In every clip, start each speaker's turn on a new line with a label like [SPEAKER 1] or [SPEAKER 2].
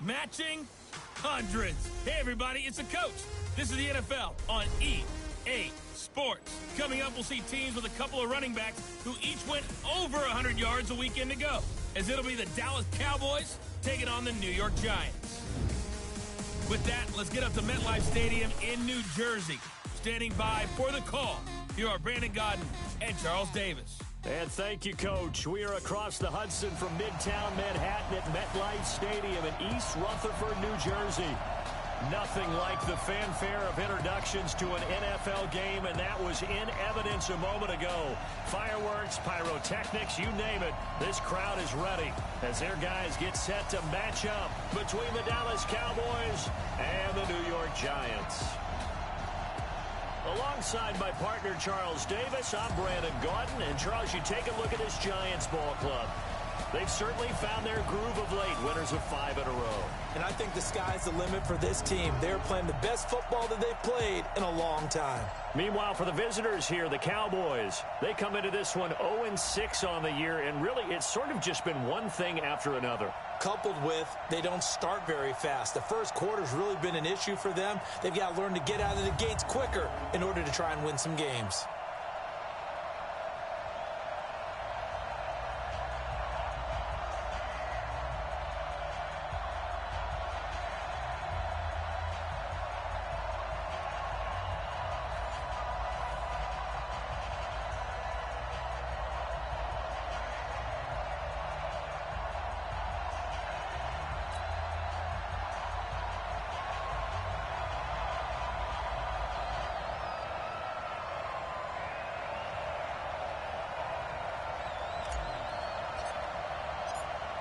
[SPEAKER 1] matching hundreds. Hey, everybody, it's the coach. This is the NFL on EA Sports. Coming up, we'll see teams with a couple of running backs who each went over 100 yards a weekend ago, as it'll be the Dallas Cowboys taking on the New York Giants. With that, let's get up to MetLife Stadium in New Jersey. Standing by for the call, here are Brandon Godden and Charles Davis.
[SPEAKER 2] And thank you, Coach. We are across the Hudson from Midtown Manhattan at MetLife Stadium in East Rutherford, New Jersey. Nothing like the fanfare of introductions to an NFL game, and that was in evidence a moment ago. Fireworks, pyrotechnics, you name it. This crowd is ready as their guys get set to match up between the Dallas Cowboys and the New York Giants. Alongside my partner, Charles Davis, I'm Brandon Godden. And, Charles, you take a look at this Giants ball club. They've certainly found their groove of late, winners of 5 in a row.
[SPEAKER 3] And I think the sky's the limit for this team. They're playing the best football that they've played in a long time.
[SPEAKER 2] Meanwhile, for the visitors here, the Cowboys, they come into this one 0-6 on the year, and really it's sort of just been one thing after another.
[SPEAKER 3] Coupled with they don't start very fast. The first quarter's really been an issue for them. They've got to learn to get out of the gates quicker in order to try and win some games.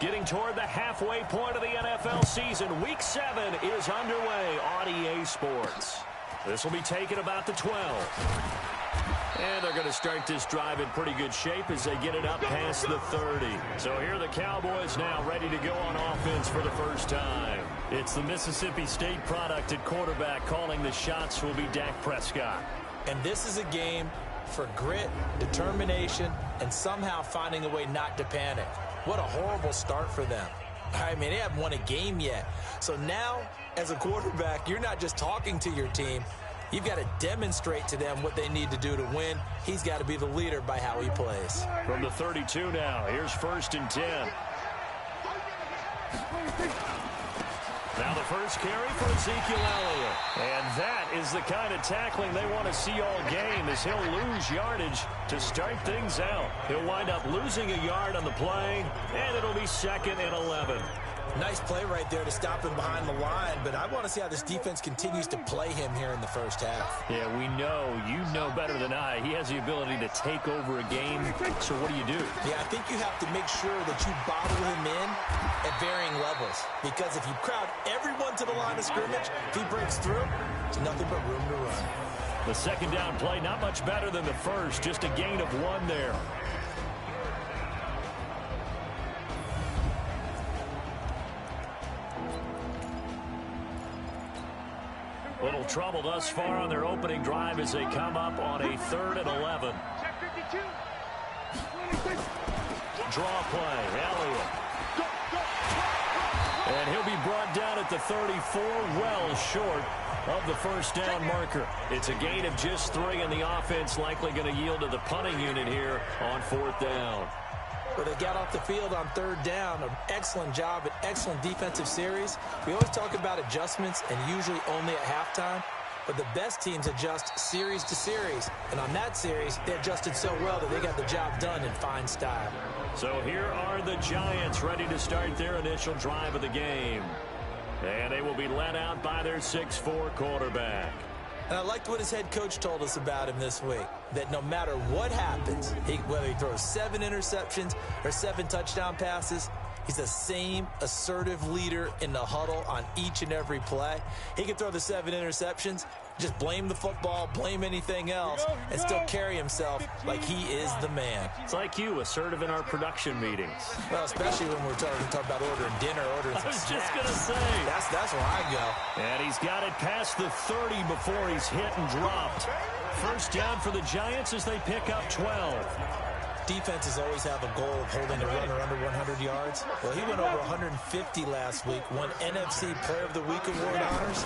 [SPEAKER 2] Getting toward the halfway point of the NFL season, Week 7 is underway on EA Sports. This will be taken about the 12. And they're going to start this drive in pretty good shape as they get it up past the 30. So here are the Cowboys now ready to go on offense for the first time. It's the Mississippi State product at quarterback. Calling the shots will be Dak Prescott.
[SPEAKER 3] And this is a game for grit, determination, and somehow finding a way not to panic. What a horrible start for them. I mean, they haven't won a game yet. So now, as a quarterback, you're not just talking to your team. You've got to demonstrate to them what they need to do to win. He's got to be the leader by how he plays.
[SPEAKER 2] From the 32 now, here's 1st and 10. Now the first carry for Ezekiel Elliott. And that is the kind of tackling they want to see all game, as he'll lose yardage to start things out. He'll wind up losing a yard on the play, and it'll be 2nd and 11.
[SPEAKER 3] Nice play right there to stop him behind the line, but I want to see how this defense continues to play him here in the first half.
[SPEAKER 2] Yeah, we know. You know better than I. He has the ability to take over a game, so what do you do?
[SPEAKER 3] Yeah, I think you have to make sure that you bottle him in at varying levels, because if you crowd everyone to the line of scrimmage, if he breaks through, there's nothing but room to run.
[SPEAKER 2] The second down play, not much better than the first, just a gain of 1 there. Little trouble thus far on their opening drive as they come up on a 3rd and 11. Draw play, Elliott. And he'll be brought down at the 34, well short of the first down marker. It's a gain of just 3, and the offense likely going to yield to the punting unit here on 4th down.
[SPEAKER 3] Well, they got off the field on 3rd down. An excellent job, an excellent defensive series. We always talk about adjustments, and usually only at halftime. But the best teams adjust series to series. And on that series, they adjusted so well that they got the job done in fine style.
[SPEAKER 2] So here are the Giants ready to start their initial drive of the game. And they will be led out by their 6'4" quarterback.
[SPEAKER 3] And I liked what his head coach told us about him this week, that no matter what happens, whether he throws 7 interceptions or 7 touchdown passes, he's the same assertive leader in the huddle on each and every play. He can throw the 7 interceptions, just blame the football, blame anything else, and still carry himself like he is the man.
[SPEAKER 2] It's like you, assertive in our production meetings.
[SPEAKER 3] Well, especially when we're talking about ordering dinner, ordering some snacks.
[SPEAKER 2] I was just going to say.
[SPEAKER 3] That's where I go.
[SPEAKER 2] And he's got it past the 30 before he's hit and dropped. First down for the Giants as they pick up 12.
[SPEAKER 3] Defenses always have a goal of holding a runner under 100 yards. Well, he went over 150 last week, won NFC Player of the Week award honors.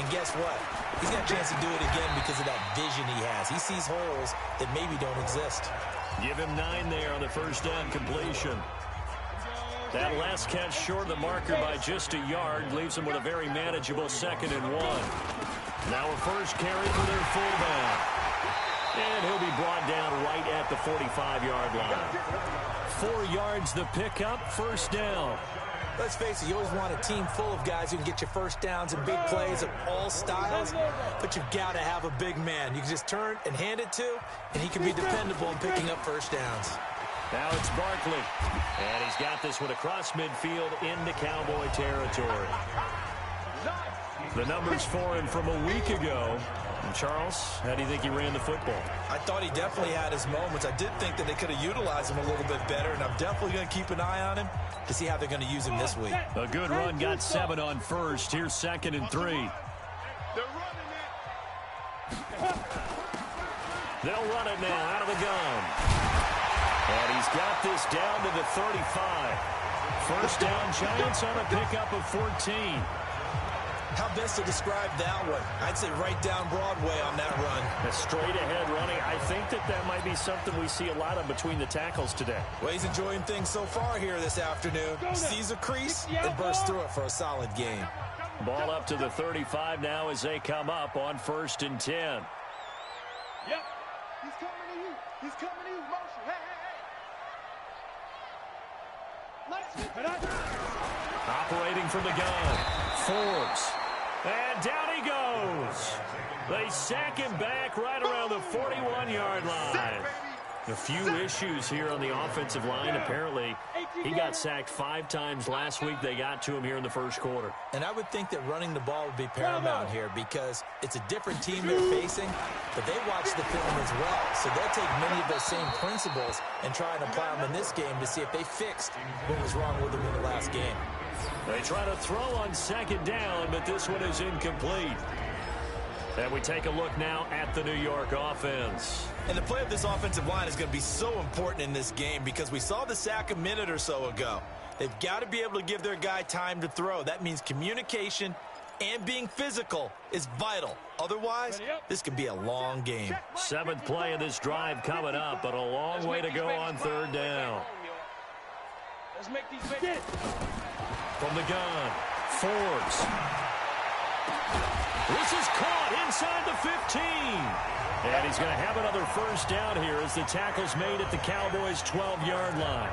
[SPEAKER 3] And guess what? He's got a chance to do it again because of that vision he has. He sees holes that maybe don't exist.
[SPEAKER 2] Give him 9 there on the first down completion. That last catch short of the marker by just a yard leaves him with a very manageable 2nd and 1. Now a first carry for their fullback. And he'll be brought down right at the 45-yard line. 4 yards the pickup, first down.
[SPEAKER 3] Let's face it, you always want a team full of guys who can get you first downs and big plays of all styles, but you've got to have a big man you can just turn and hand it to, and he can be dependable in picking up first downs.
[SPEAKER 2] Now it's Barkley, and he's got this one across midfield into Cowboy territory. The numbers for him from a week ago. And Charles, how do you think he ran the football?
[SPEAKER 3] I thought he definitely had his moments. I did think that they could have utilized him a little bit better, and I'm definitely going to keep an eye on him to see how they're going to use him this week.
[SPEAKER 2] A good run, got 7 on first. Here's 2nd and 3. They'll run it now out of the gun. And he's got this down to the 35. First down, Giants on a pickup of 14.
[SPEAKER 3] How best to describe that one? I'd say right down Broadway on that run.
[SPEAKER 2] A straight-ahead running. I think that might be something we see a lot of between the tackles today.
[SPEAKER 3] Well, he's enjoying things so far here this afternoon. Sees a crease and bursts through it for a solid game.
[SPEAKER 2] Ball up to the 35 now as they come up on 1st and 10.
[SPEAKER 4] Yep. He's coming to you. He's coming to you. Motion. Hey.
[SPEAKER 2] Operating from the gun. Forbes. And down he goes. They sack him back right around the 41-yard line. A few issues here on the offensive line. Apparently, he got sacked 5 times last week. They got to him here in the first quarter.
[SPEAKER 3] And I would think that running the ball would be paramount here because it's a different team they're facing, but they watch the film as well. So they'll take many of those same principles and try and apply them in this game to see if they fixed what was wrong with them in the last game.
[SPEAKER 2] They try to throw on 2nd down, but this one is incomplete. And we take a look now at the New York offense.
[SPEAKER 3] And the play of this offensive line is going to be so important in this game because we saw the sack a minute or so ago. They've got to be able to give their guy time to throw. That means communication and being physical is vital. Otherwise, this could be a long game.
[SPEAKER 2] 7th play of this drive coming up, but a long way to go on 3rd down.
[SPEAKER 4] Let's make these big.
[SPEAKER 2] From the gun, Forbes. This is caught inside the 15. And he's going to have another first down here as the tackle's made at the Cowboys' 12-yard line.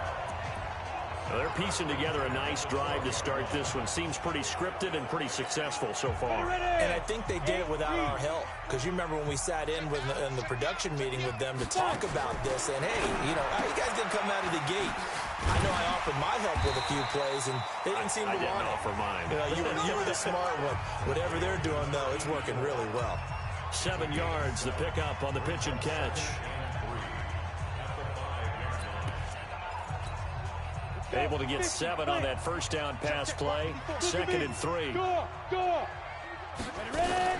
[SPEAKER 2] Now they're piecing together a nice drive to start this one. Seems pretty scripted and pretty successful so far.
[SPEAKER 3] And I think they did it without our help. Because you remember when we sat in the production meeting with them to talk about this. And, hey, you know, how you guys didn't come out of the gate? I know I offered my help with a few plays, and they didn't seem to want it.
[SPEAKER 2] I didn't offer mine.
[SPEAKER 3] You know, you were the smart one. Whatever they're doing, though, it's working really well.
[SPEAKER 2] 7 yards, the pickup on the pitch and catch. Able to get 7 on that first down pass play. 2nd and 3.
[SPEAKER 4] Go. Ready?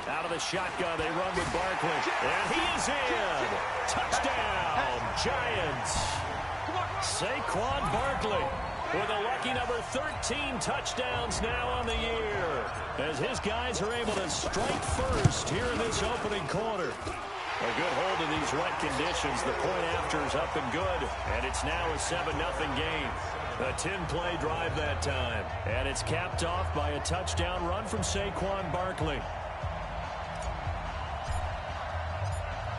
[SPEAKER 2] Out of the shotgun, they run with Barkley. And he is in. Touchdown, Giants. Saquon Barkley with a lucky number 13 touchdowns now on the year as his guys are able to strike first here in this opening quarter. A good hold of these wet conditions. The point after is up and good, and it's now a 7-0 game. A 10-play drive that time, and it's capped off by a touchdown run from Saquon Barkley.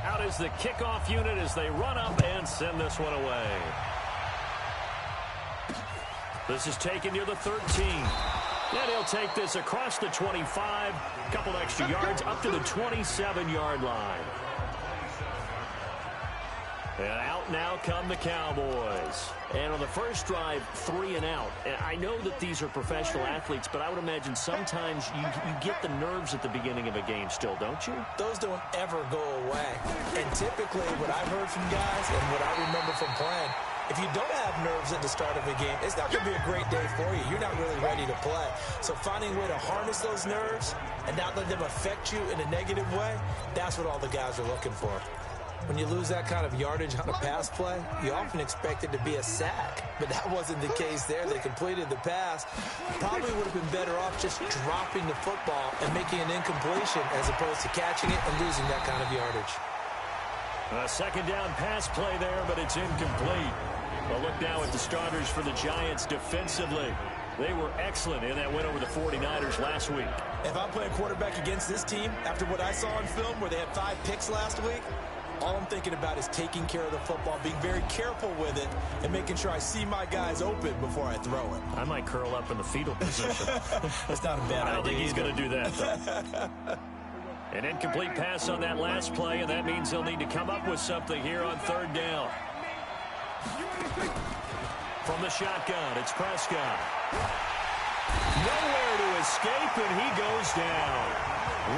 [SPEAKER 2] Out is the kickoff unit as they run up and send this one away. This is taken near the 13. And he'll take this across the 25. A couple extra yards up to the 27-yard line. And out now come the Cowboys. And on the first drive, 3 and out. And I know that these are professional athletes, but I would imagine sometimes you get the nerves at the beginning of a game still, don't you?
[SPEAKER 3] Those don't ever go away. And typically what I've heard from guys and what I remember from playing, if you don't have nerves at the start of a game, it's not going to be a great day for you. You're not really ready to play. So finding a way to harness those nerves and not let them affect you in a negative way, that's what all the guys are looking for. When you lose that kind of yardage on a pass play, you often expect it to be a sack. But that wasn't the case there. They completed the pass. Probably would have been better off just dropping the football and making an incompletion as opposed to catching it and losing that kind of yardage.
[SPEAKER 2] A second down pass play there, but it's incomplete. Well, look now at the starters for the Giants defensively. They were excellent in that win over the 49ers last week.
[SPEAKER 3] If I'm playing quarterback against this team, after what I saw on film where they had 5 picks last week, all I'm thinking about is taking care of the football, being very careful with it, and making sure I see my guys open before I throw it.
[SPEAKER 2] I might curl up in the fetal position.
[SPEAKER 3] That's not a bad idea.
[SPEAKER 2] I don't think he's going to do that, though. An incomplete pass on that last play, and that means they'll need to come up with something here on third down. From the shotgun, it's Prescott. Nowhere to escape, and he goes down.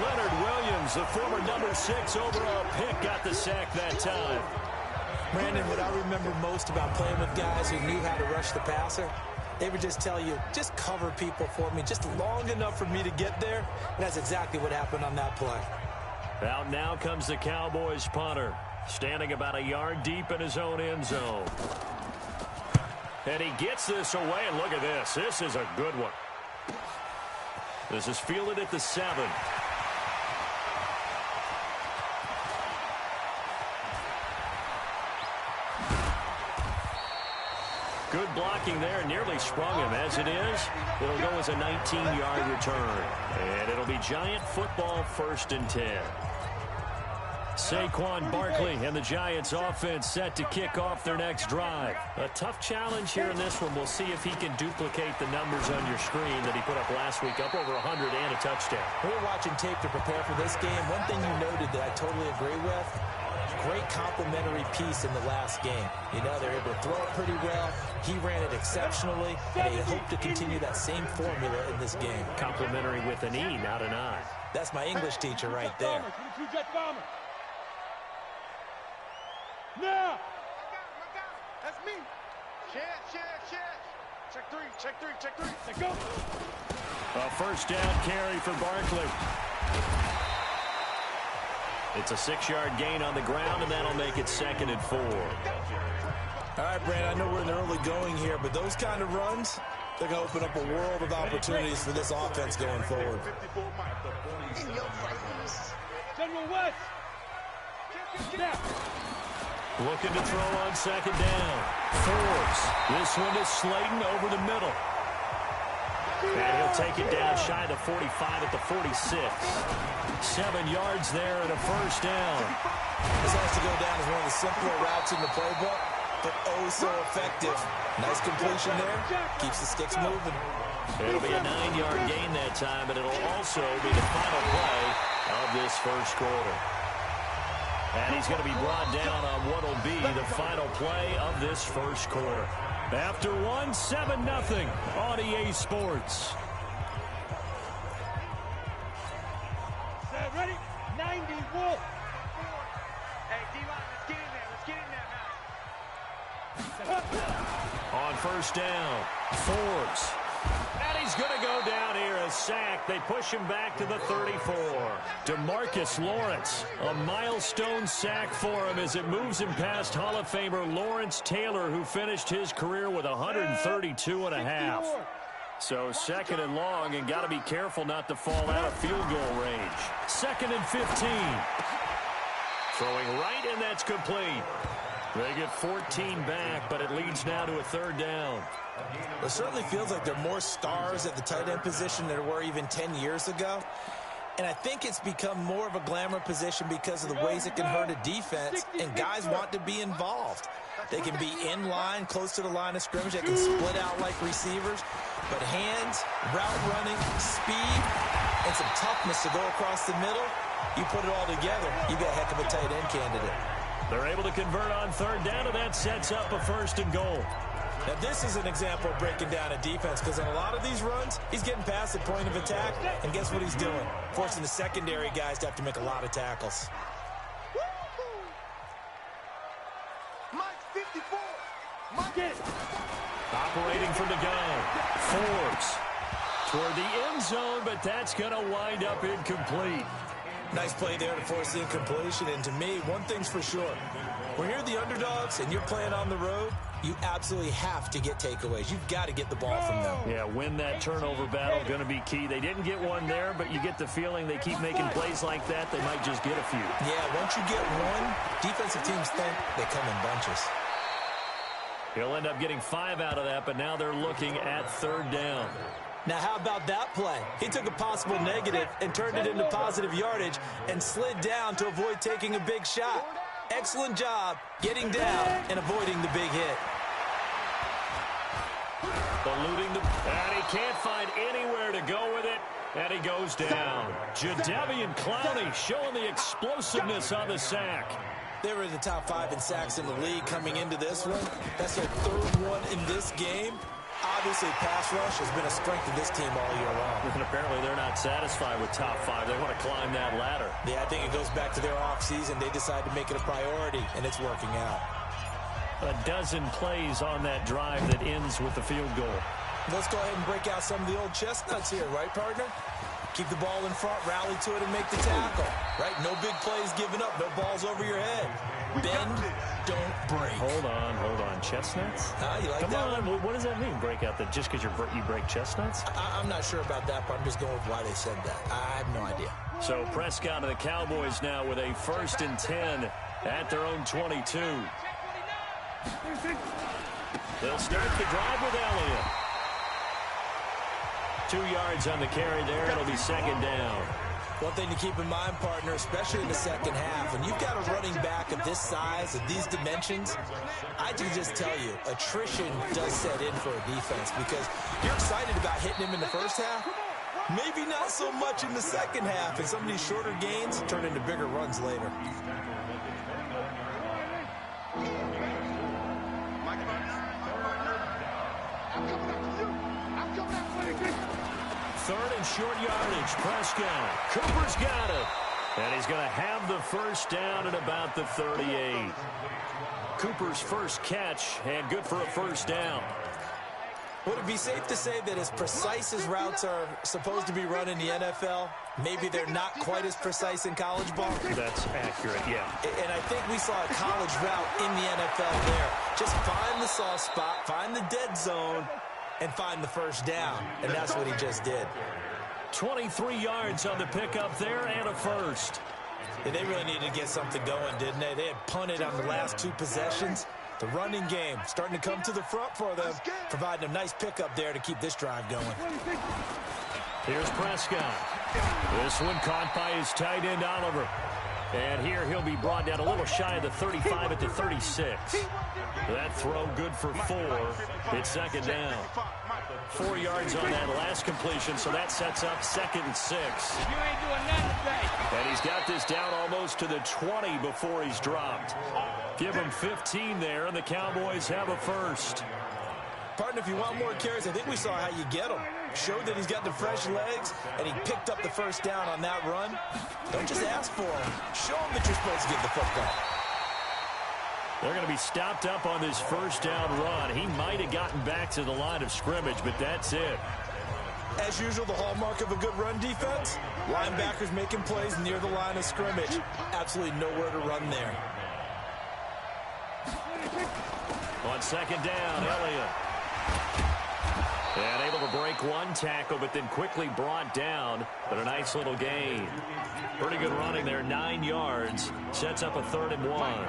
[SPEAKER 2] Leonard Williams, the former number 6 overall pick, got the sack that time.
[SPEAKER 3] Brandon, what I remember most about playing with guys who knew how to rush the passer, they would just tell you, just cover people for me, just long enough for me to get there. And that's exactly what happened on that play.
[SPEAKER 2] Out now comes the Cowboys punter, standing about a yard deep in his own end zone. And he gets this away, and look at this. This is a good one. This is fielded at the 7. Good blocking there, nearly sprung him. As it is, it'll go as a 19-yard return. And it'll be Giant football, 1st and 10. Saquon Barkley and the Giants offense set to kick off their next drive. A tough challenge here in this one. We'll see if he can duplicate the numbers on your screen that he put up last week, up over 100 and a touchdown.
[SPEAKER 3] We were watching tape to prepare for this game. One thing you noted that I totally agree with, great complimentary piece in the last game. You know, they're able to throw it pretty well. He ran it exceptionally, and they hope to continue that same formula in this game.
[SPEAKER 2] Complimentary with an E, not an I.
[SPEAKER 3] That's my English teacher right there.
[SPEAKER 4] Now! That's me. Check three. Let's go.
[SPEAKER 2] A 1st down carry for Barkley. It's a 6-yard gain on the ground, and that'll make it 2nd and 4.
[SPEAKER 3] All right, Brandon, I know we're in the early going here, but those kind of runs, they're going to open up a world of opportunities for this offense going forward.
[SPEAKER 4] General West. Now.
[SPEAKER 2] Looking to throw on 2nd down. Forbes. This one is Slayton over the middle. And he'll take it down shy of the 45 at the 46. 7 yards there and a 1st down.
[SPEAKER 3] This has to go down as one of the simpler routes in the playbook, but oh so effective. Nice completion there. Keeps the sticks moving.
[SPEAKER 2] It'll be a 9-yard gain that time, but it'll also be the final play of this 1st quarter. And he's going to be brought down on what will be the final play of this 1st quarter. After 7-0 on EA Sports.
[SPEAKER 4] Ready? 90 Wolf. Hey, D-line, let's get in there.
[SPEAKER 2] On 1st down, Forbes. And he's going to go down here, a sack. They push him back to the 34. DeMarcus Lawrence, a milestone sack for him as it moves him past Hall of Famer Lawrence Taylor, who finished his career with 132 and a half. So 2nd and long, and got to be careful not to fall out of field goal range. 2nd and 15. Throwing right, and that's complete. They get 14 back, but it leads now to a 3rd down.
[SPEAKER 3] It certainly feels like there are more stars at the tight end position than there were even 10 years ago. And I think it's become more of a glamour position because of the ways it can hurt a defense, and guys want to be involved. They can be in line, close to the line of scrimmage. They can split out like receivers. But hands, route running, speed, and some toughness to go across the middle, you put it all together, you got a heck of a tight end candidate.
[SPEAKER 2] They're able to convert on 3rd down, and that sets up a 1st and goal.
[SPEAKER 3] Now, this is an example of breaking down a defense, because in a lot of these runs, he's getting past the point of attack, and guess what he's doing? Forcing the secondary guys to have to make a lot of tackles.
[SPEAKER 4] Mike 54. Mike.
[SPEAKER 2] Operating from the gun. Forbes toward the end zone, but that's going to wind up incomplete.
[SPEAKER 3] Nice play there to force the incompletion. And to me, one thing's for sure. When you're the underdogs and you're playing on the road, you absolutely have to get takeaways. You've got to get the ball from them.
[SPEAKER 2] Yeah, win that turnover battle, going to be key. They didn't get one there, but you get the feeling they keep making plays like that, they might just get a few.
[SPEAKER 3] Yeah, once you get one, defensive teams think they come in bunches.
[SPEAKER 2] He'll end up getting 5 out of that, but now they're looking at 3rd down.
[SPEAKER 3] Now, how about that play? He took a possible negative and turned it into positive yardage and slid down to avoid taking a big shot. Excellent job getting down and avoiding the big hit.
[SPEAKER 2] Eluding and he can't find anywhere to go with it, and he goes down. Jadeveon Clowney showing the explosiveness on the sack.
[SPEAKER 3] They were in the top 5 in sacks in the league coming into this one. That's their 3rd one in this game. Obviously, pass rush has been a strength of this team all year long.
[SPEAKER 2] And apparently they're not satisfied with top 5. They want to climb that ladder.
[SPEAKER 3] Yeah, I think it goes back to their offseason. They decided to make it a priority, and it's working out.
[SPEAKER 2] A dozen plays on that drive that ends with the field goal.
[SPEAKER 3] Let's go ahead and break out some of the old chestnuts here, right, partner? Keep the ball in front, rally to it, and make the tackle, right? No big plays given up, no balls over your head. Bend, don't break.
[SPEAKER 2] Hold on. Chestnuts?
[SPEAKER 3] You like
[SPEAKER 2] Come
[SPEAKER 3] that
[SPEAKER 2] on,
[SPEAKER 3] one?
[SPEAKER 2] what does that mean, break out that just because you break chestnuts?
[SPEAKER 3] I'm not sure about that, but I'm just going with why they said that. I have no idea.
[SPEAKER 2] So Prescott and the Cowboys now with a 1st and 10 at their own 22. They'll start the drive with Elliott. 2 yards on the carry there. It'll be 2nd down.
[SPEAKER 3] One thing to keep in mind, partner, especially in the second half, when you've got a running back of this size, of these dimensions, I can just tell you, attrition does set in for a defense because you're excited about hitting him in the first half. Maybe not so much in the second half, and some of these shorter gains turn into bigger runs later.
[SPEAKER 2] Third and short yardage. Prescott. Cooper's got it. And he's going to have the 1st down at about the 38. Cooper's first catch and good for a 1st down.
[SPEAKER 3] Would it be safe to say that as precise as routes are supposed to be run in the NFL, maybe they're not quite as precise in college ball?
[SPEAKER 2] That's accurate, yeah.
[SPEAKER 3] And I think we saw a college route in the NFL there. Just find the soft spot, find the dead zone, and find the 1st down. And that's what he just did.
[SPEAKER 2] 23 yards on the pickup there and a 1st.
[SPEAKER 3] Yeah, they really needed to get something going, didn't they? They had punted on the last 2 possessions. The running game starting to come to the front for them, providing a nice pickup there to keep this drive going.
[SPEAKER 2] Here's Prescott. This one caught by his tight end, Oliver. And here he'll be brought down a little shy of the 35 at the 36. That throw good for 4. It's 2nd down. 4 yards on that last completion, so that sets up 2nd and 6.
[SPEAKER 4] You ain't doing nothing today.
[SPEAKER 2] And he's got this down almost to the 20 before he's dropped. Give him 15 there, and the Cowboys have a 1st.
[SPEAKER 3] Partner, if you want more carries, I think we saw how you get them. Showed that he's got the fresh legs, and he picked up the 1st down on that run. Don't just ask for him. Show him that you're supposed to get the football.
[SPEAKER 2] They're going to be stopped up on this 1st down run. He might have gotten back to the line of scrimmage, but that's it.
[SPEAKER 3] As usual, the hallmark of a good run defense, linebackers making plays near the line of scrimmage. Absolutely nowhere to run there.
[SPEAKER 2] On 2nd down, Elliott. And able to break 1 tackle, but then quickly brought down. But a nice little gain. Pretty good running there, 9 yards. Sets up a 3rd and 1.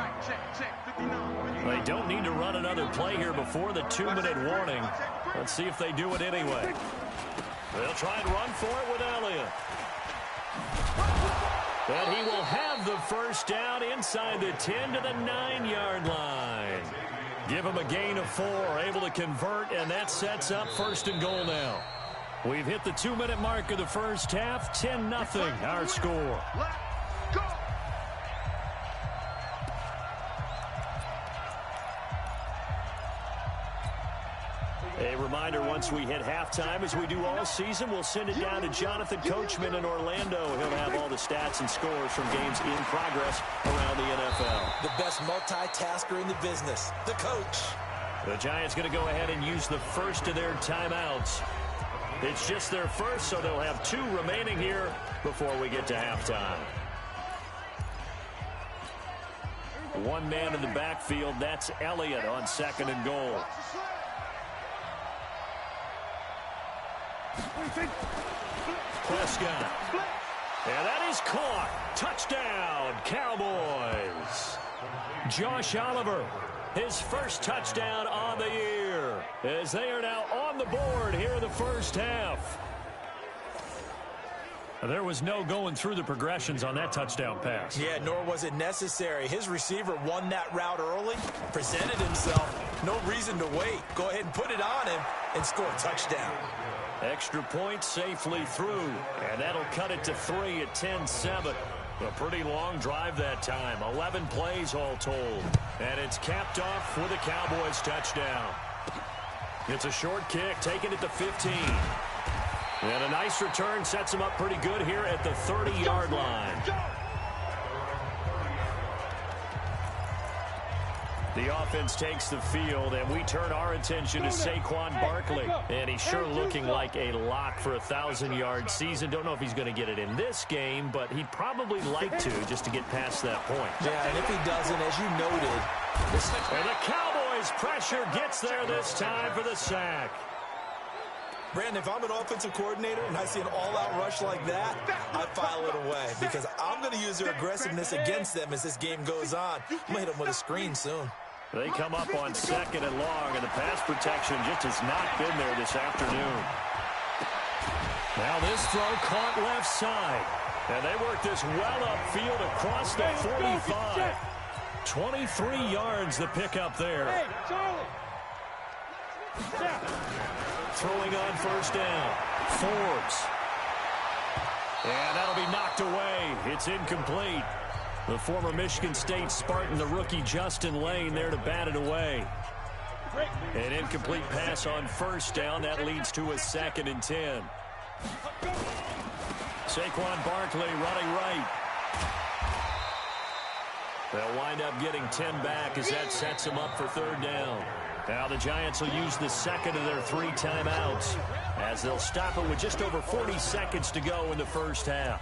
[SPEAKER 2] They don't need to run another play here before the 2-minute warning. Let's see if they do it anyway. They'll try and run for it with Elliott. And he will have the 1st down inside the 10 to the 9-yard line. Give him a gain of 4, able to convert, and that sets up 1st and goal now. We've hit the 2-minute mark of the first half, 10-0 our score.
[SPEAKER 4] Let's go.
[SPEAKER 2] A reminder, once we hit halftime, as we do all season, we'll send it down to Jonathan Coachman in Orlando. He'll have all the stats and scores from games in progress around the NFL.
[SPEAKER 3] The best multitasker in the business, the coach.
[SPEAKER 2] The Giants going to go ahead and use the first of their timeouts. It's just their first, so they'll have 2 remaining here before we get to halftime. One man in the backfield. That's Elliott on 2nd and goal. Prescott. And that is caught. Touchdown, Cowboys. Josh Oliver, his first touchdown on the year, as they are now on the board here in the first half. There was no going through the progressions on that touchdown pass.
[SPEAKER 3] Yeah, nor was it necessary. His receiver won that route early, presented himself. No reason to wait. Go ahead and put it on him and score a touchdown.
[SPEAKER 2] Extra point safely through, and that'll cut it to 3 at 10-7. A pretty long drive that time. 11 plays all told. And it's capped off with a Cowboys touchdown. It's a short kick, taking it to 15. And a nice return sets him up pretty good here at the 30-yard line. The offense takes the field, and we turn our attention to Saquon Barkley. And he's sure looking like a lock for a 1,000-yard season. Don't know if he's going to get it in this game, but he'd probably like to just to get past that point.
[SPEAKER 3] Yeah, and if he doesn't, as you noted.
[SPEAKER 2] And the Cowboys' pressure gets there this time for the sack.
[SPEAKER 3] Brandon, if I'm an offensive coordinator and I see an all-out rush like that, I file it away because I'm going to use their aggressiveness against them as this game goes on. I'm going to hit them with a screen soon.
[SPEAKER 2] They come up on 2nd and long, and the pass protection just has not been there this afternoon. Now this throw caught left side, and they work this well upfield across the 45. 23 yards the pickup there. Throwing on first down. Forbes. And that'll be knocked away. It's incomplete. The former Michigan State Spartan, the rookie Justin Lane, there to bat it away. An incomplete pass on first down. That leads to a 2nd and 10. Saquon Barkley running right. They'll wind up getting 10 back as that sets them up for 3rd down. Now the Giants will use the 2nd of their 3 timeouts as they'll stop it with just over 40 seconds to go in the first half.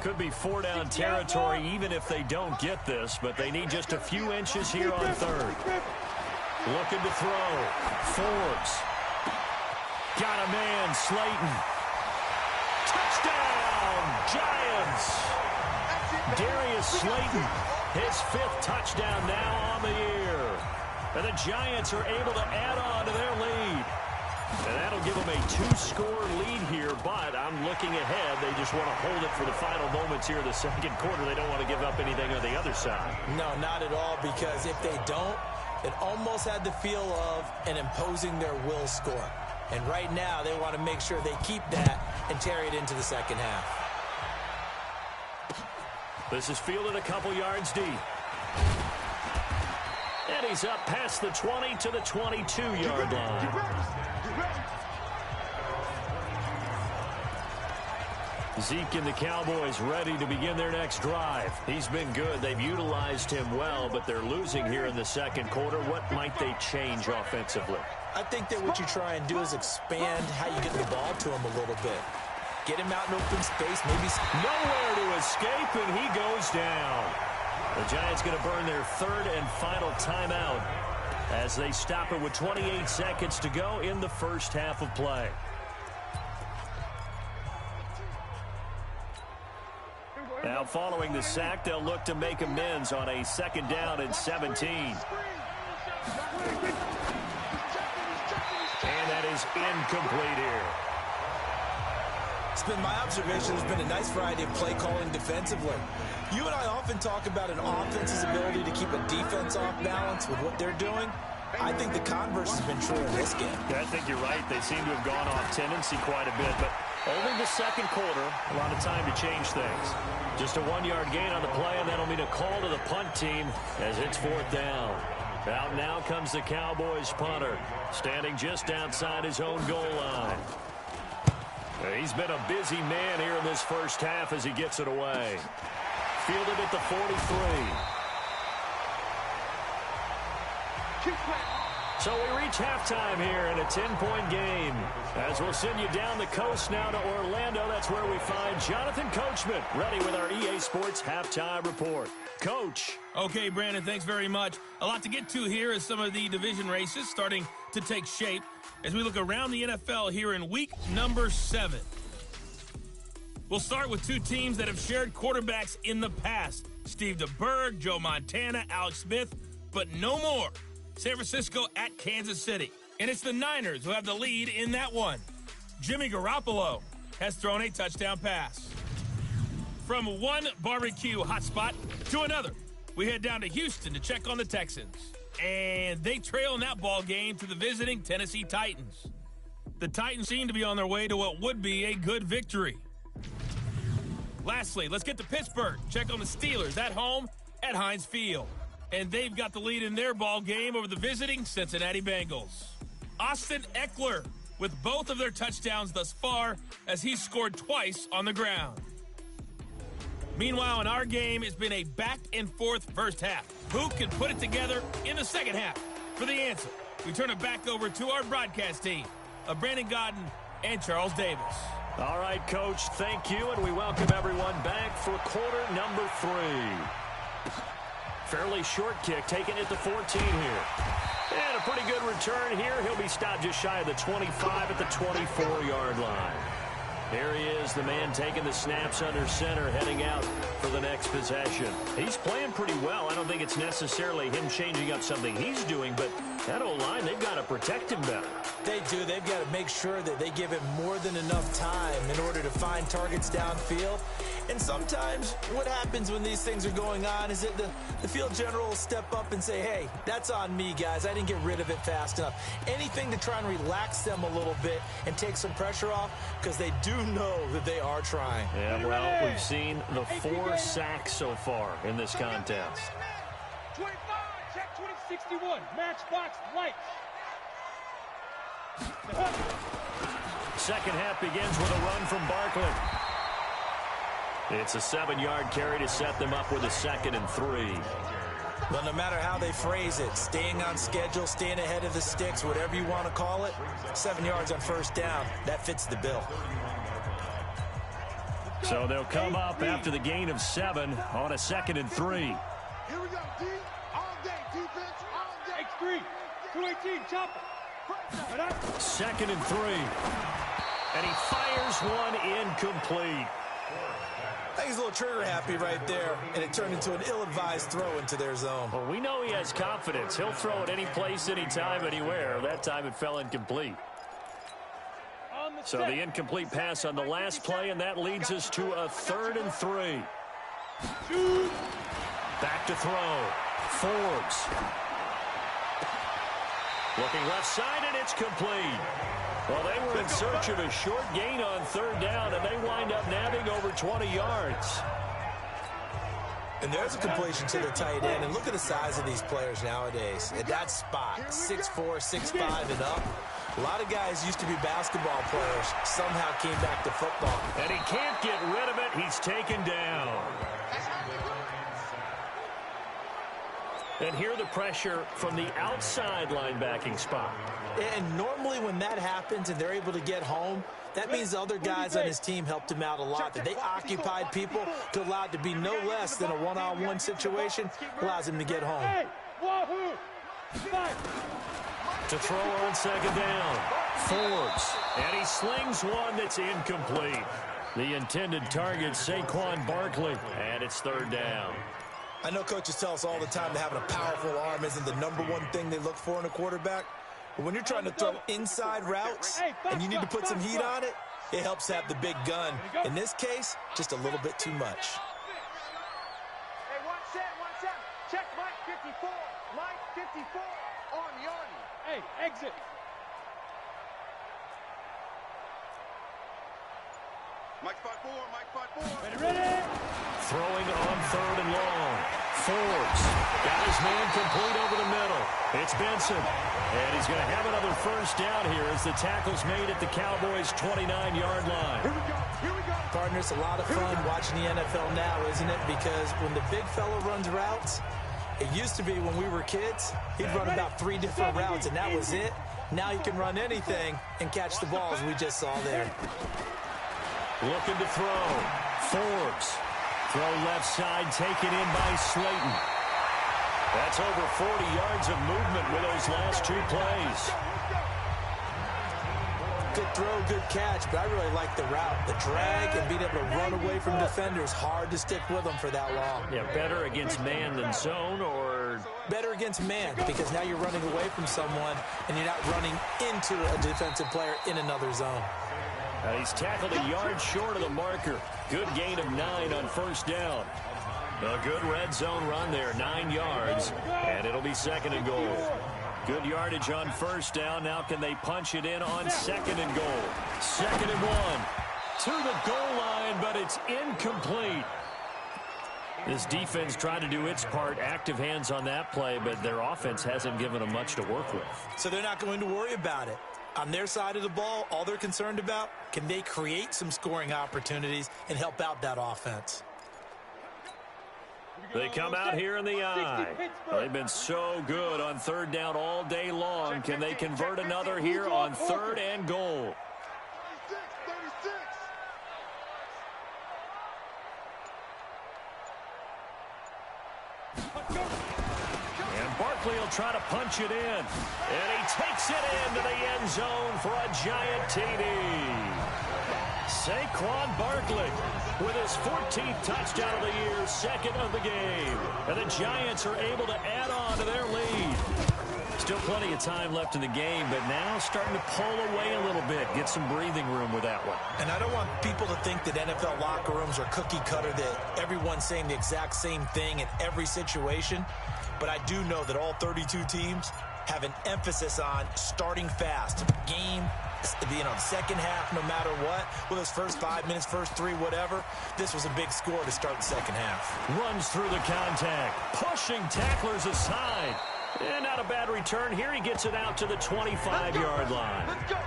[SPEAKER 2] Could be 4-down territory even if they don't get this, but they need just a few inches here on 3rd. Looking to throw. Forbes. Got a man, Slayton. Touchdown, Giants. Darius Slayton, his 5th touchdown now on the year. And the Giants are able to add on to their lead. And that'll give them a 2-score lead here, but I'm looking ahead. They just want to hold it for the final moments here in the 2nd quarter. They don't want to give up anything on the other side.
[SPEAKER 3] No, not at all, because if they don't, it almost had the feel of an imposing their will score. And right now, they want to make sure they keep that and carry it into the 2nd half.
[SPEAKER 2] This is fielded a couple yards deep. And he's up past the 20 to the 22-yard line. Zeke and the Cowboys ready to begin their next drive. He's been good. They've utilized him well, but they're losing here in the 2nd quarter. What might they change offensively?
[SPEAKER 3] I think that what you try and do is expand how you get the ball to him a little bit. Get him out in open space, maybe.
[SPEAKER 2] Nowhere to escape, and he goes down. The Giants going to burn their 3rd and final timeout as they stop it with 28 seconds to go in the first half of play. Now following the sack, they'll look to make amends on a 2nd down and 17. And that is incomplete here.
[SPEAKER 3] It's been my observation. There's been a nice variety of play calling defensively. You and I often talk about an offense's ability to keep a defense off balance with what they're doing. I think the converse has been true in this game.
[SPEAKER 2] Yeah, I think you're right. They seem to have gone off tendency quite a bit, but only the 2nd quarter, a lot of time to change things. Just a 1-yard gain on the play, and that'll mean a call to the punt team as it's 4th down. Out now comes the Cowboys punter, standing just outside his own goal line. He's been a busy man here in this first half as he gets it away. Fielded at the 43. So we reach halftime here in a 10-point game. As we'll send you down the coast now to Orlando, that's where we find Jonathan Coachman, ready with our EA Sports Halftime Report. Coach.
[SPEAKER 1] Okay, Brandon, thanks very much. A lot to get to here as some of the division races starting to take shape as we look around the NFL here in week number 7. We'll start with two teams that have shared quarterbacks in the past. Steve DeBerg, Joe Montana, Alex Smith, but no more. San Francisco at Kansas City. And it's the Niners who have the lead in that one. Jimmy Garoppolo has thrown a touchdown pass. From one barbecue hotspot to another, we head down to Houston to check on the Texans. And they trail in that ball game to the visiting Tennessee Titans. The Titans seem to be on their way to what would be a good victory. Lastly, let's get to Pittsburgh. Check on the Steelers at home at Heinz Field. And they've got the lead in their ball game over the visiting Cincinnati Bengals. Austin Eckler with both of their touchdowns thus far as he's scored twice on the ground. Meanwhile, in our game, it's been a back-and-forth first half. Who can put it together in the second half? For the answer, we turn it back over to our broadcast team of Brandon Godden and Charles Davis.
[SPEAKER 2] All right, Coach, thank you, and we welcome everyone back for quarter number 3. Fairly short kick, taken at the 14 here. And a pretty good return here. He'll be stopped just shy of the 25 at the 24-yard line. Here he is, the man taking the snaps under center, heading out for the next possession. He's playing pretty well. I don't think it's necessarily him changing up something he's doing, but that O-line, they've got to protect him better.
[SPEAKER 3] They do. They've got to make sure that they give him more than enough time in order to find targets downfield. And sometimes what happens when these things are going on is that the field general will step up and say, hey, that's on me, guys. I didn't get rid of it fast enough. Anything to try and relax them a little bit and take some pressure off, because they do know that they are trying.
[SPEAKER 2] Yeah, well, we've seen the 4 sacks so far in this contest.
[SPEAKER 4] 25, check 2061, matchbox lights.
[SPEAKER 2] Second half begins with a run from Barkley. It's a 7-yard carry to set them up with a 2nd and 3.
[SPEAKER 3] Well, no matter how they phrase it, staying on schedule, staying ahead of the sticks, whatever you want to call it, 7 yards on first down, that fits the bill.
[SPEAKER 2] So they'll come up after the gain of 7 on a 2nd and 3.
[SPEAKER 4] Here we go, D. All day, defense, all day. X3, 218, chopper.
[SPEAKER 2] 2nd and 3. And he fires one incomplete.
[SPEAKER 3] I think he's a little trigger happy right there, and it turned into an ill-advised throw into their zone.
[SPEAKER 2] Well, we know he has confidence. He'll throw it any place, anytime, anywhere. That time it fell incomplete. So the incomplete pass on the last play, and that leads us to a 3rd and 3. Back to throw. Forbes. Looking left side, and it's complete. Well, they were in search of a short gain on 3rd down, and they wind up nabbing over 20 yards.
[SPEAKER 3] And there's a completion to the tight end. And look at the size of these players nowadays. At that spot, 6'4", 6'5", and up. A lot of guys used to be basketball players, somehow came back to football.
[SPEAKER 2] And he can't get rid of it. He's taken down. And here the pressure from the outside linebacking spot.
[SPEAKER 3] And normally when that happens and they're able to get home, that means the other guys on his team helped him out a lot. That they occupied people to allow it to be no less than a one-on-one situation, allows him to get home.
[SPEAKER 2] To throw on 2nd down. Forbes. And he slings one that's incomplete. The intended target, Saquon Barkley. And it's 3rd down.
[SPEAKER 3] I know coaches tell us all the time that having a powerful arm isn't the #1 thing they look for in a quarterback. But when you're trying to throw inside routes and you need to put some heat on it, it helps have the big gun. In this case, just a little bit too much.
[SPEAKER 4] Hey, one set. Check Mike 54. Mike 54 on Yardy. Hey, exit. Mike 5-4. Ready?
[SPEAKER 2] Throwing on 3rd and long. Forbes got his man complete over the middle. It's Benson. And he's going to have another first down here as the tackle's made at the Cowboys' 29-yard line.
[SPEAKER 4] Here we go.
[SPEAKER 3] Partner, it's a lot of fun watching the NFL now, isn't it? Because when the big fella runs routes, It used to be when we were kids, he'd run about 3 different routes, and that was it. Now he can run anything and catch the balls we just saw there.
[SPEAKER 2] Looking to throw. Forbes. Throw left side, taken in by Slayton. That's over 40 yards of movement with those last 2 plays.
[SPEAKER 3] Good throw, good catch, but I really like the route. The drag and being able to run away from defenders, hard to stick with them for that long.
[SPEAKER 2] Yeah, better against man than zone, or?
[SPEAKER 3] Better against man, because now you're running away from someone and you're not running into a defensive player in another zone.
[SPEAKER 2] He's tackled a yard short of the marker. Good gain of 9 on first down. A good red zone run there, 9 yards, and it'll be 2nd and goal. Good yardage on first down. Now can they punch it in on 2nd and goal? 2nd and 1. To the goal line, but it's incomplete. This defense tried to do its part, active hands on that play, but their offense hasn't given them much to work with.
[SPEAKER 3] So they're not going to worry about it. On their side of the ball, all they're concerned about, can they create some scoring opportunities and help out that offense?
[SPEAKER 2] They come out here in the eye. They've been so good on 3rd down all day long. Can they convert another here on 3rd and goal? And Barkley will try to punch it in. And he takes it into the end zone for a giant TD. Saquon Barkley with his 14th touchdown of the year, 2nd of the game. And the Giants are able to add on to their lead. Still plenty of time left in the game, but now starting to pull away a little bit, get some breathing room with that one.
[SPEAKER 3] And I don't want people to think that NFL locker rooms are cookie cutter, that everyone's saying the exact same thing in every situation. But I do know that all 32 teams have an emphasis on starting fast. Game, second half, no matter what. Well, those first 5 minutes, first 3, whatever. This was a big score to start the second half.
[SPEAKER 2] Runs through the contact, pushing tacklers aside. And not a bad return here. He gets it out to the 25-yard line.
[SPEAKER 4] Let's go.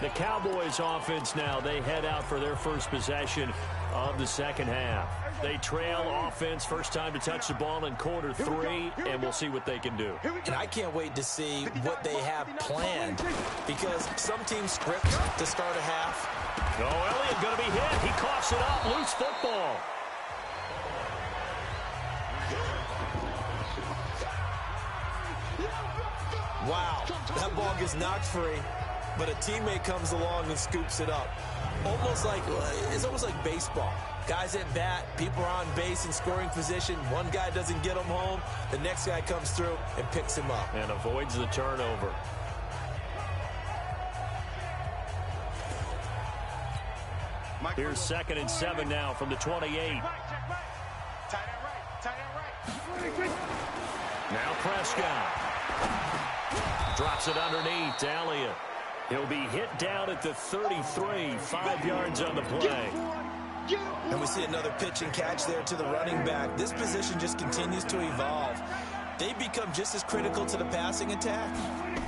[SPEAKER 2] The Cowboys offense now, they head out for their first possession of the second half. They trail offense, first time to touch the ball in quarter 3, and we'll see what they can do.
[SPEAKER 3] And I can't wait to see what they have planned, because some teams script to start a half.
[SPEAKER 2] Elliott going to be hit. He coughs it up. Loose football.
[SPEAKER 3] Wow, that ball gets knocked free, but a teammate comes along and scoops it up. It's almost like baseball. Guys at bat, people are on base in scoring position. One guy doesn't get him home. The next guy comes through and picks him up.
[SPEAKER 2] And avoids the turnover. Here's 2nd and 7 now from the 28. Now Prescott. Drops it underneath to Elliott. He'll be hit down at the 33, 5 yards on the play.
[SPEAKER 3] And we see another pitch and catch there to the running back. This position just continues to evolve. They become just as critical to the passing attack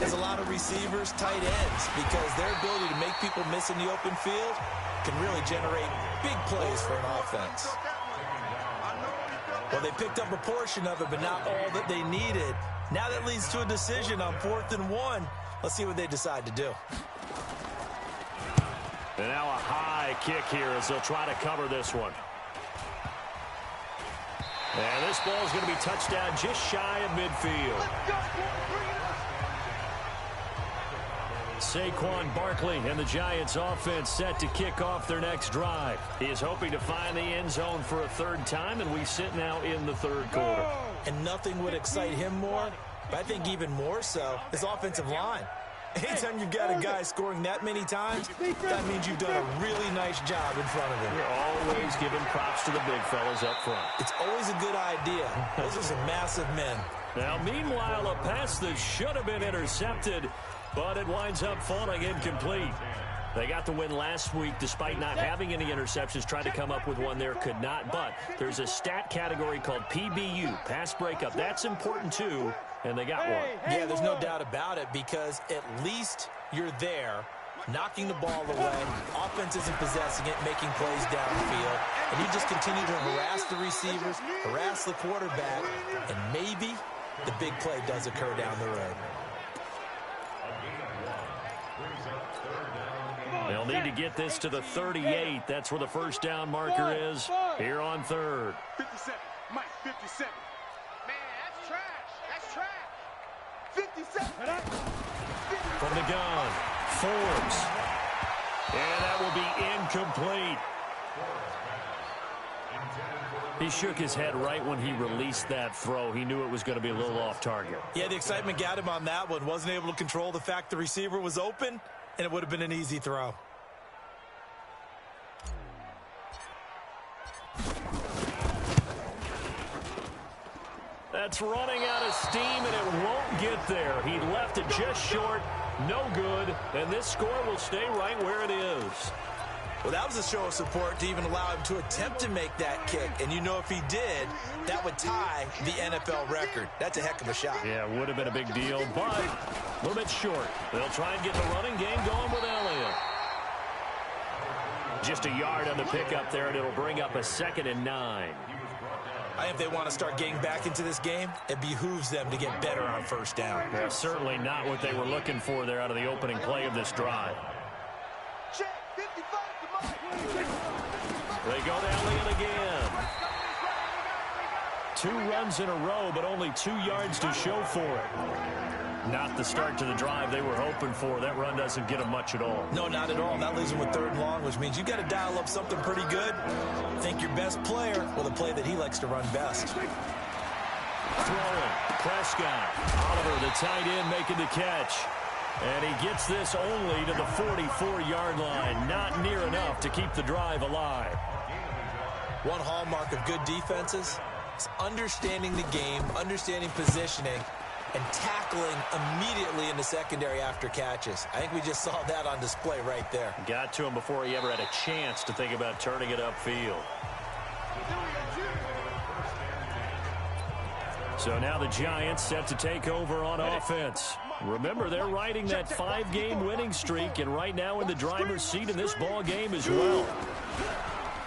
[SPEAKER 3] as a lot of receivers, tight ends, because their ability to make people miss in the open field can really generate big plays for an offense. Well, they picked up a portion of it, but not all that they needed. Now that leads to a decision on 4th and 1. Let's see what they decide to do.
[SPEAKER 2] And now a high kick here as they'll try to cover this one. And this ball is going to be touched down just shy of midfield. Saquon Barkley and the Giants offense set to kick off their next drive. He is hoping to find the end zone for a 3rd time, and we sit now in the 3rd quarter.
[SPEAKER 3] And nothing would excite him more, but I think even more so, his offensive line. Anytime you've got a guy scoring that many times, that means you've done a really nice job in front of him.
[SPEAKER 2] You're always giving props to the big fellas up front.
[SPEAKER 3] It's always a good idea. Those are some massive men.
[SPEAKER 2] Now, meanwhile, a pass that should have been intercepted, but it winds up falling incomplete. They got the win last week despite not having any interceptions. Tried to come up with one there, could not. But there's a stat category called PBU, pass breakup. That's important too, and they got one.
[SPEAKER 3] Yeah, there's no doubt about it, because at least you're there, knocking the ball away. Offense isn't possessing it, making plays downfield. and he just continued to harass the receivers, harass the quarterback, and maybe the big play does occur down the road.
[SPEAKER 2] They'll need to get this to the 38. That's where the first down marker is here on third.
[SPEAKER 4] 57. Mike, 57. Man, that's trash. That's trash. 57.
[SPEAKER 2] From the gun, Forbes. And that will be incomplete. He shook his head right when he released that throw. He knew it was going to be a little off target.
[SPEAKER 3] Yeah, the excitement got him on that one. Wasn't able to control the fact the receiver was open, and it would have been an easy throw.
[SPEAKER 2] That's running out of steam, and it won't get there. He left it just short, no good, and this score will stay right where it is.
[SPEAKER 3] Well, that was a show of support to even allow him to attempt to make that kick. And you know if he did, that would tie the NFL record. That's a heck of a shot.
[SPEAKER 2] Yeah, it would have been a big deal, but a little bit short. They'll try and get the running game going with Elliott. Just a yard on the pickup there, and it'll bring up a 2nd and 9.
[SPEAKER 3] I think if they want to start getting back into this game, it behooves them to get better on first down.
[SPEAKER 2] Yeah, certainly not what they were looking for there out of the opening play of this drive. They go to Elliott again. 2 runs in a row, but only 2 yards to show for it. Not the start to the drive they were hoping for. That run doesn't get them much at all.
[SPEAKER 3] No, not at all. That leaves them with 3rd and long, which means you've got to dial up something pretty good. Think your best player with a play that he likes to run best.
[SPEAKER 2] Throwing. Prescott. Oliver, the tight end, making the catch. And he gets this only to the 44-yard line. Not near enough to keep the drive alive.
[SPEAKER 3] One hallmark of good defenses is understanding the game, understanding positioning, and tackling immediately in the secondary after catches. I think we just saw that on display right there.
[SPEAKER 2] Got to him before he ever had a chance to think about turning it upfield. So now the Giants set to take over on offense. Remember, they're riding that 5-game winning streak, and right now in the driver's seat in this ball game as well.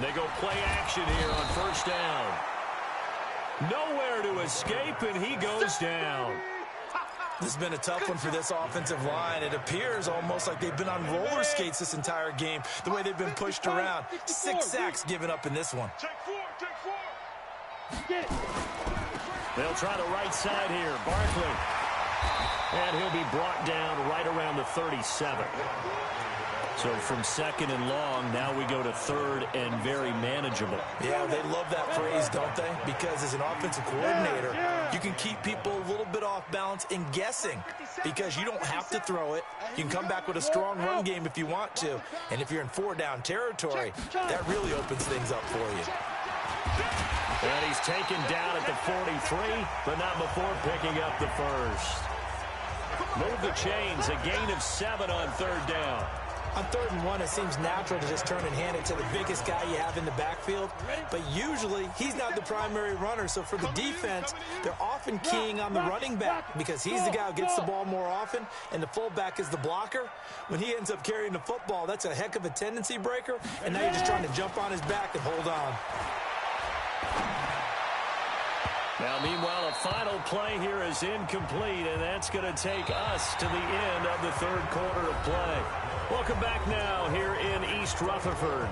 [SPEAKER 2] They go play action here on first down. Nowhere to escape, and he goes down.
[SPEAKER 3] This has been a tough one for this offensive line. It appears almost like they've been on roller skates this entire game, the way they've been pushed around. 6 sacks given up in this one.
[SPEAKER 2] They'll try the right side here. Barkley. And he'll be brought down right around the 37. So from 2nd and long, now we go to 3rd and very manageable.
[SPEAKER 3] Yeah, they love that phrase, don't they? Because as an offensive coordinator, you can keep people a little bit off balance and guessing because you don't have to throw it. You can come back with a strong run game if you want to. And if you're in 4-down territory, that really opens things up for you.
[SPEAKER 2] And he's taken down at the 43, but not before picking up the first. Move the chains, a gain of 7 on 3rd down.
[SPEAKER 3] On 3rd and 1, it seems natural to just turn and hand it to the biggest guy you have in the backfield. But usually, he's not the primary runner. So for the defense, they're often keying on the running back because he's the guy who gets the ball more often, and the fullback is the blocker. When he ends up carrying the football, that's a heck of a tendency breaker, and now you're just trying to jump on his back and hold on.
[SPEAKER 2] Now, meanwhile, a final play here is incomplete, and that's going to take us to the end of the 3rd quarter of play. Welcome back now here in East Rutherford.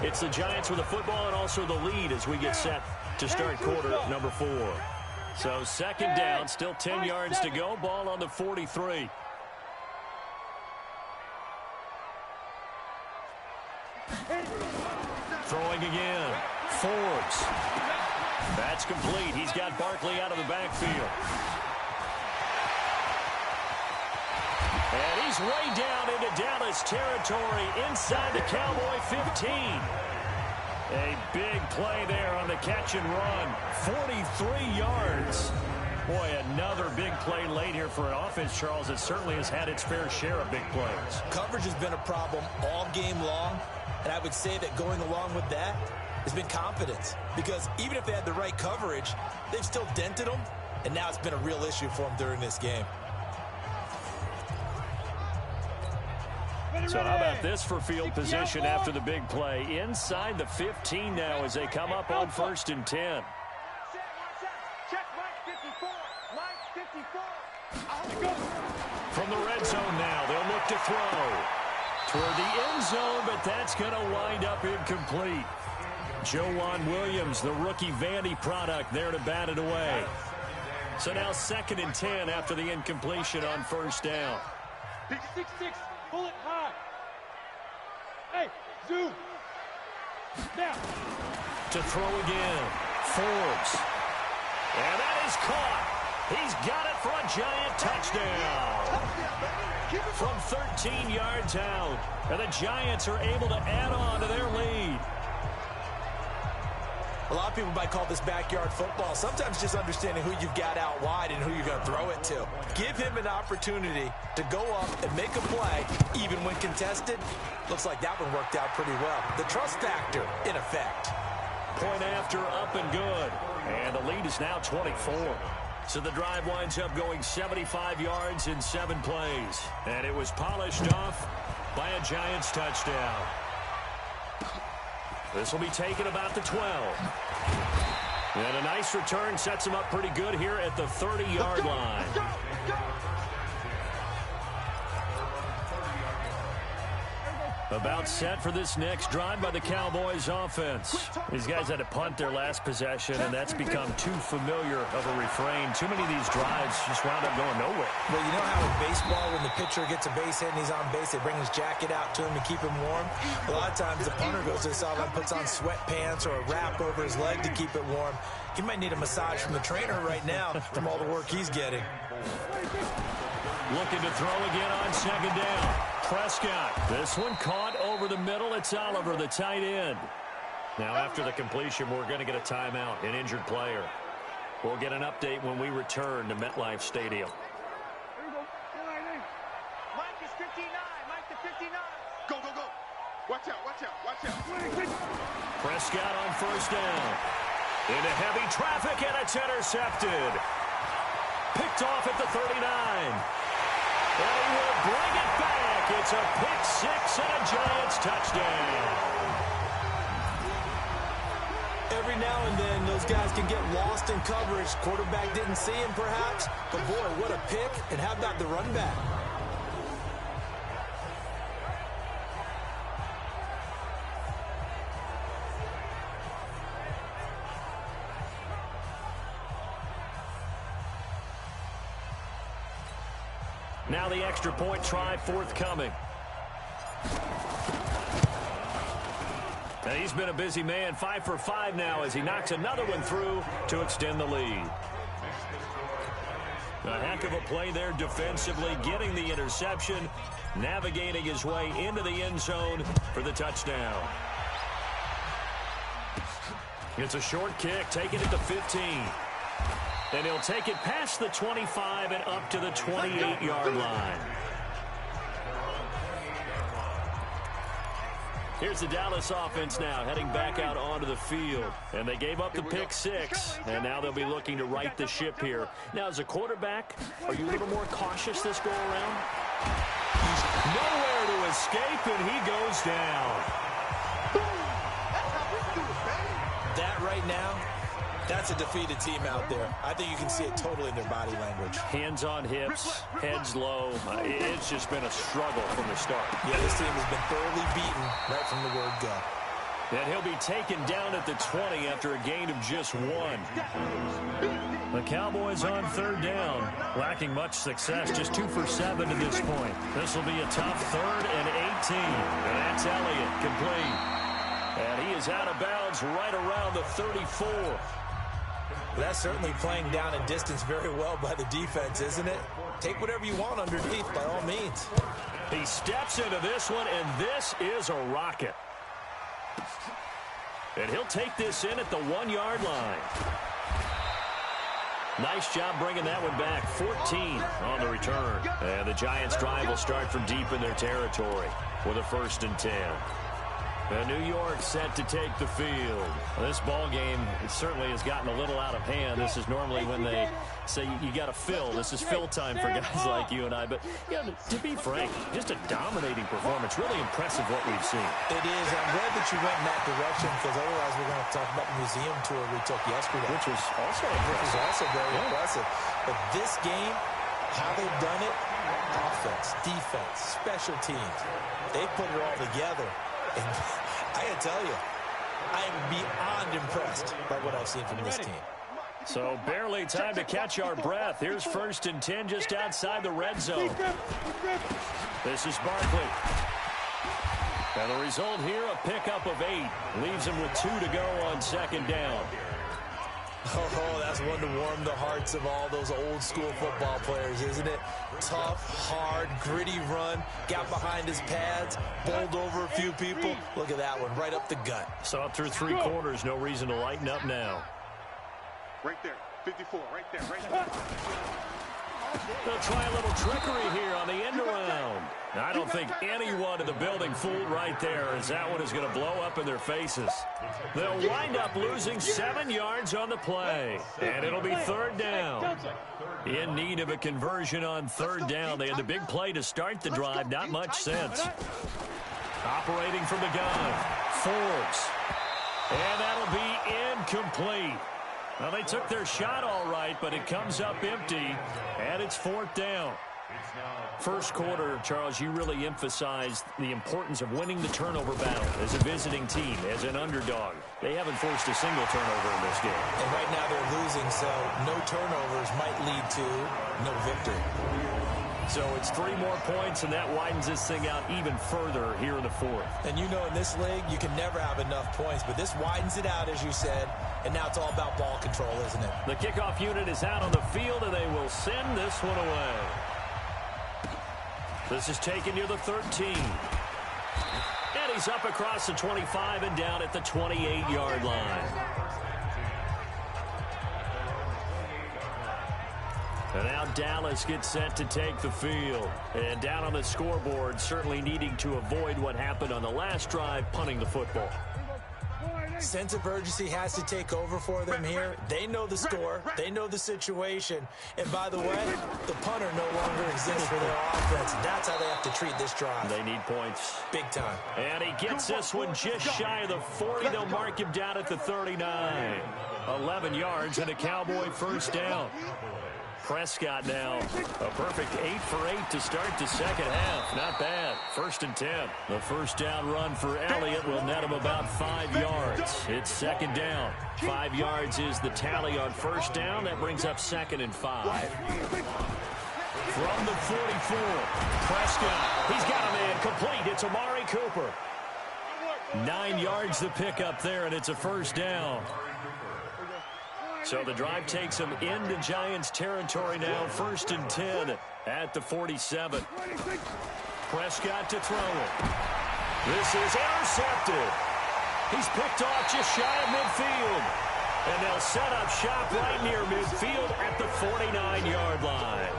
[SPEAKER 2] It's the Giants with the football and also the lead as we get set to start quarter number 4. So 2nd down, still 10 yards to go, ball on the 43. Throwing again, Forbes. That's complete. He's got Barkley out of the backfield. And he's way down into Dallas territory inside the Cowboy 15. A big play there on the catch and run. 43 yards. Boy, another big play late here for an offense, Charles, that certainly has had its fair share of big plays.
[SPEAKER 3] Coverage has been a problem all game long, and I would say that going along with that has been confidence. Because even if they had the right coverage, they've still dented them, and now it's been a real issue for them during this game.
[SPEAKER 2] So how about this for field position after the big play? Inside the 15 now as they come up on 1st and 10.
[SPEAKER 4] Check Mike 54. Mike 54.
[SPEAKER 2] From the red zone now, they'll look to throw toward the end zone, but that's going to wind up incomplete. Joanne Williams, the rookie Vandy product, there to bat it away. So now 2nd and 10 after the incompletion on 1st down.
[SPEAKER 4] Big 6-6, pull it high. Hey, zoom. Now.
[SPEAKER 2] To throw again, Forbes. And that is caught. He's got it for a giant touchdown. From 13 yards out. And the Giants are able to add on to their lead.
[SPEAKER 3] A lot of people might call this backyard football. Sometimes just understanding who you've got out wide and who you're going to throw it to. Give him an opportunity to go up and make a play, even when contested. Looks like that one worked out pretty well. The trust factor, in effect.
[SPEAKER 2] Point after, up and good. And the lead is now 24. So the drive winds up going 75 yards in 7 plays. And it was polished off by a Giants touchdown. This will be taken about the 12. And a nice return sets him up pretty good here at the 30-yard line. About set for this next drive by the Cowboys offense. These guys had to punt their last possession, and that's become too familiar of a refrain. Too many of these drives just wound up going nowhere.
[SPEAKER 3] Well, you know how in baseball, when the pitcher gets a base hit and he's on base, they bring his jacket out to him to keep him warm? A lot of times the punter goes to the sideline, puts on sweatpants or a wrap over his leg to keep it warm. He might need a massage from the trainer right now from all the work he's getting.
[SPEAKER 2] Looking to throw again on 2nd down. Prescott. This one caught over the middle. It's Oliver, the tight end. Now, after the completion, we're going to get a timeout, an injured player. We'll get an update when we return to MetLife Stadium.
[SPEAKER 4] Here we go. Mike is 59. Mike to 59. Go, go, go. Watch out, watch out, watch out.
[SPEAKER 2] Prescott on 1st down. Into heavy traffic, and it's intercepted. Picked off at the 39. And he will bring it back. It's a pick 6 and a Giants touchdown.
[SPEAKER 3] Every now and then, those guys can get lost in coverage. Quarterback didn't see him, perhaps. But, boy, what a pick. And how about the run back?
[SPEAKER 2] Now the extra point try forthcoming. And he's been a busy man, 5 for 5 now as he knocks another one through to extend the lead. A heck of a play there defensively, getting the interception, navigating his way into the end zone for the touchdown. It's a short kick, taking it to 15. And he'll take it past the 25 and up to the 28-yard line. Here's the Dallas offense now heading back out onto the field. And they gave up the pick 6. And now they'll be looking to right the ship here. Now, as a quarterback, are you a little more cautious this go-around? He's nowhere to escape, and he goes down.
[SPEAKER 3] That right now, that's a defeated team out there. I think you can see it totally in their body language.
[SPEAKER 2] Hands on hips, heads low. It's just been a struggle from the start.
[SPEAKER 3] Yeah, this team has been thoroughly beaten right from the word go.
[SPEAKER 2] And he'll be taken down at the 20 after a gain of just 1. The Cowboys on 3rd down, lacking much success, just 2 for 7 to this point. This will be a tough 3rd and 18. And that's Elliott, complete. And he is out of bounds right around the 34.
[SPEAKER 3] That's certainly playing down and distance very well by the defense, isn't it? Take whatever you want underneath, by all means.
[SPEAKER 2] He steps into this one, and this is a rocket. And he'll take this in at the 1-yard line. Nice job bringing that one back. 14 on the return. And the Giants drive will start from deep in their territory with a 1st and 10. New York set to take the field. Well, this ball game, it certainly has gotten a little out of hand. This is normally when they say you got to fill. This is fill time for guys like you and I. But you know, to be frank, just a dominating performance. Really impressive what we've seen.
[SPEAKER 3] It is. I'm glad that you went in that direction, because otherwise we're going to talk about the museum tour we took yesterday,
[SPEAKER 2] Which was also
[SPEAKER 3] very impressive. But this game, how they've done it, offense, defense, special teams, they put it all together. And I got to tell you, I am beyond impressed by what I've seen from this team.
[SPEAKER 2] So barely time to catch our breath. Here's 1st and 10 just outside the red zone. This is Barkley. And the result here, a pickup of 8. Leaves him with 2 to go on 2nd down.
[SPEAKER 3] Oh, that's one to warm the hearts of all those old-school football players, isn't it? Tough, hard, gritty run. Got behind his pads, bowled over a few people. Look at that one, right up the gut.
[SPEAKER 2] Saw it through 3 quarters. No reason to lighten up now.
[SPEAKER 4] Right there, 54, right there, right there.
[SPEAKER 2] They'll try a little trickery here on the end around. I don't think anyone in the building fooled right there, as that one is going to blow up in their faces. They'll wind up losing 7 yards on the play, and it'll be 3rd down. In need of a conversion on 3rd down. They had the big play to start the drive. Not much sense. Operating from the gun, Forbes. And that'll be incomplete. Well, they took their shot all right, but it comes up empty, and it's 4th down. First quarter, Charles, you really emphasized the importance of winning the turnover battle as a visiting team, as an underdog. They haven't forced a single turnover in this game.
[SPEAKER 3] And right now they're losing, so no turnovers might lead to no victory.
[SPEAKER 2] So it's 3 more points, and that widens this thing out even further here in the 4th.
[SPEAKER 3] And you know, in this league, you can never have enough points, but this widens it out, as you said, and now it's all about ball control, isn't it?
[SPEAKER 2] The kickoff unit is out on the field, and they will send this one away. This is taken near the 13. And he's up across the 25 and down at the 28-yard line. And now Dallas gets set to take the field. And down on the scoreboard, certainly needing to avoid what happened on the last drive, punting the football.
[SPEAKER 3] Sense of urgency has to take over for them here. They know the score. They know the situation. And by the way, the punter no longer exists for their offense. That's how they have to treat this drive.
[SPEAKER 2] They need points.
[SPEAKER 3] Big time.
[SPEAKER 2] And he gets this one just shy of the 40. They'll mark him down at the 39. 11 yards and a Cowboy 1st down. Prescott now, a perfect 8 for 8 to start the 2nd half. Not bad. 1st and 10. The 1st down run for Elliott will net him about 5 yards. It's 2nd down. 5 yards is the tally on 1st down. That brings up 2nd and 5. From the 44, Prescott. He's got a man complete. It's Amari Cooper. 9 yards the pickup there, and it's a 1st down. So the drive takes them into Giants territory now. 1st and 10 at the 47. Prescott to throw it. This is intercepted. He's picked off just shy of midfield. And they'll set up shop right near midfield at the 49-yard line.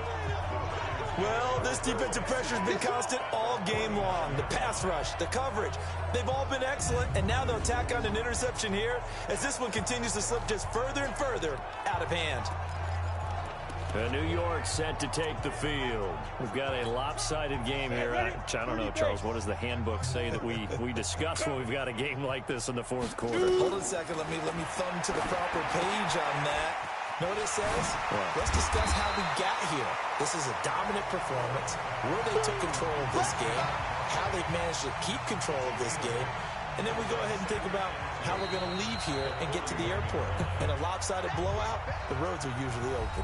[SPEAKER 3] Well, this defensive pressure has been constant all game long. The pass rush, the coverage, they've all been excellent, and now they'll tack on an interception here as this one continues to slip just further and further out of hand.
[SPEAKER 2] New York set to take the field. We've got a lopsided game here. I don't know, Charles, what does the handbook say that we discuss when we've got a game like this in the 4th quarter?
[SPEAKER 3] Hold on a second. Let me thumb to the proper page on that. Know what it says?
[SPEAKER 2] What?
[SPEAKER 3] Let's discuss how we got here. This is a dominant performance, where they took control of this game, how they've managed to keep control of this game, and then we go ahead and think about how we're going to leave here and get to the airport. In a lopsided blowout, the roads are usually open.